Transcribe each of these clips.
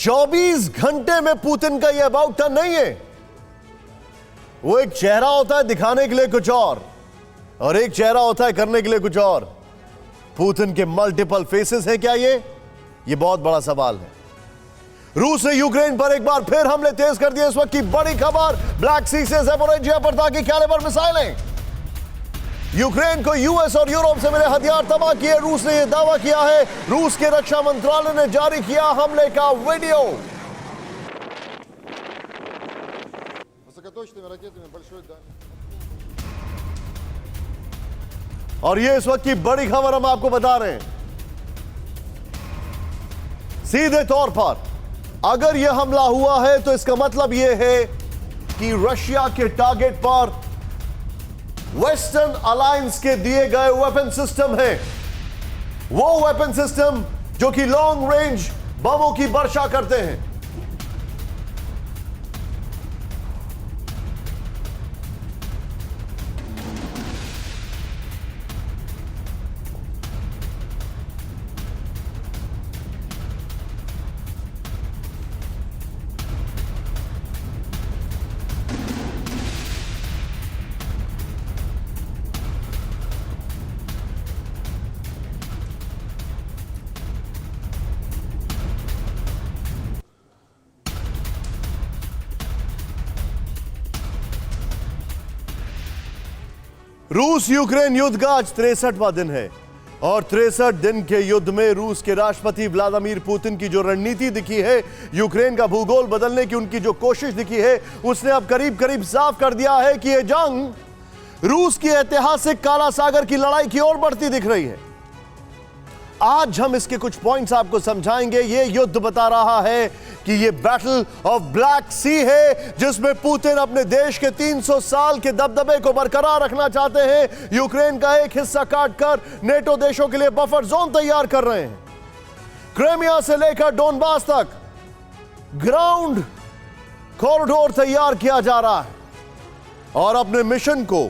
24 घंटे में पुतिन का यह अबाउट टर्न नहीं है। वो एक चेहरा होता है दिखाने के लिए कुछ और एक चेहरा होता है करने के लिए कुछ और। पुतिन के मल्टीपल फेसेस हैं क्या ये बहुत बड़ा सवाल है। रूस ने यूक्रेन पर एक बार फिर हमले तेज कर दिए। इस वक्त की बड़ी खबर, ब्लैक सी से ज़ैपोरिज़िया पर ताकि कैलिबर मिसाइलें। यूक्रेन को यूएस और यूरोप से मिले हथियार तबाह किए। रूस ने यह दावा किया है। रूस के रक्षा मंत्रालय ने जारी किया हमले का वीडियो। और ये इस वक्त की बड़ी खबर हम आपको बता रहे हैं। सीधे तौर पर अगर यह हमला हुआ है तो इसका मतलब यह है कि रशिया के टारगेट पर वेस्टर्न अलायंस के दिए गए वेपन सिस्टम है। वो वेपन सिस्टम जो कि लॉन्ग रेंज बमों की वर्षा करते हैं। रूस यूक्रेन युद्ध का आज 63वां दिन है और 63 दिन के युद्ध में रूस के राष्ट्रपति व्लादिमीर पुतिन की जो रणनीति दिखी है, यूक्रेन का भूगोल बदलने की उनकी जो कोशिश दिखी है, उसने अब करीब करीब साफ कर दिया है कि यह जंग रूस की ऐतिहासिक काला सागर की लड़ाई की ओर बढ़ती दिख रही है। आज हम इसके कुछ पॉइंट्स आपको समझाएंगे। यह युद्ध बता रहा है कि यह बैटल ऑफ ब्लैक सी है, जिसमें पुतिन अपने देश के 300 साल के दबदबे को बरकरार रखना चाहते हैं। यूक्रेन का एक हिस्सा काटकर नेटो देशों के लिए बफर जोन तैयार कर रहे हैं। क्रीमिया से लेकर डोनबास तक ग्राउंड कॉरिडोर तैयार किया जा रहा है और अपने मिशन को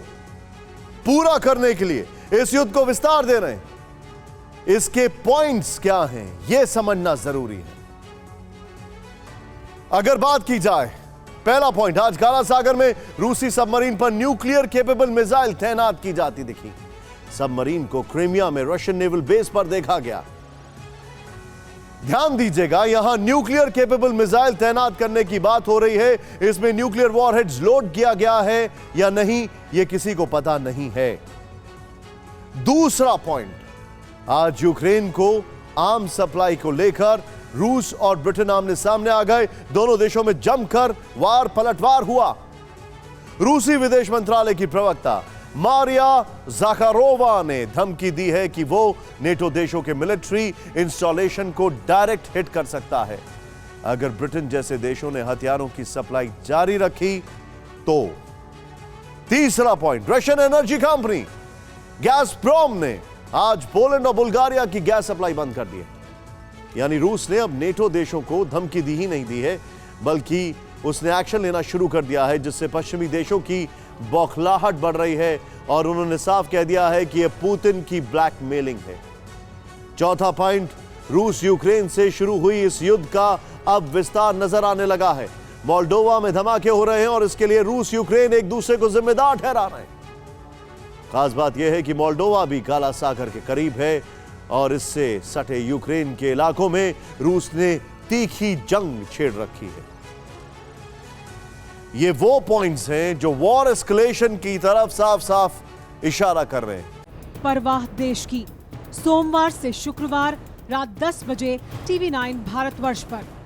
पूरा करने के लिए इस युद्ध को विस्तार दे रहे हैं। इसके पॉइंट्स क्या हैं यह समझना जरूरी है। अगर बात की जाए, पहला पॉइंट, आज काला सागर में रूसी सबमरीन पर न्यूक्लियर केपेबल मिसाइल तैनात की जाती दिखी। सबमरीन को क्रीमिया में रशियन नेवल बेस पर देखा गया। ध्यान दीजिएगा, यहां न्यूक्लियर केपेबल मिसाइल तैनात करने की बात हो रही है। इसमें न्यूक्लियर वॉरहेड्स लोड किया गया है या नहीं, यह किसी को पता नहीं है। दूसरा पॉइंट, आज यूक्रेन को आर्म सप्लाई को लेकर रूस और ब्रिटेन आमने सामने आ गए। दोनों देशों में जमकर वार पलटवार हुआ। रूसी विदेश मंत्रालय की प्रवक्ता मारिया ज़ाखारोवा ने धमकी दी है कि वो नेटो देशों के मिलिट्री इंस्टॉलेशन को डायरेक्ट हिट कर सकता है अगर ब्रिटेन जैसे देशों ने हथियारों की सप्लाई जारी रखी तो। तीसरा point, Russian energy company Gazprom ने आज पोलैंड और बुल्गारिया की गैस सप्लाई बंद कर दी है। यानी रूस ने अब नेटो देशों को धमकी दी ही नहीं दी है, बल्कि उसने एक्शन लेना शुरू कर दिया है, जिससे पश्चिमी देशों की बौखलाहट बढ़ रही है और उन्होंने साफ कह दिया है कि यह पुतिन की ब्लैकमेलिंग है। चौथा पॉइंट, रूस यूक्रेन से शुरू हुई इस युद्ध का अब विस्तार नजर आने लगा है। मोल्डोवा में धमाके हो रहे हैं और इसके लिए रूस यूक्रेन एक दूसरे को जिम्मेदार ठहरा रहे हैं। खास बात यह है कि मोल्डोवा भी काला सागर के करीब है और इससे सटे यूक्रेन के इलाकों में रूस ने तीखी जंग छेड़ रखी है। ये वो पॉइंट्स हैं जो वॉर एस्केलेशन की तरफ साफ साफ इशारा कर रहे हैं। परवाह देश की, सोमवार से शुक्रवार रात 10 बजे TV9 भारतवर्ष पर।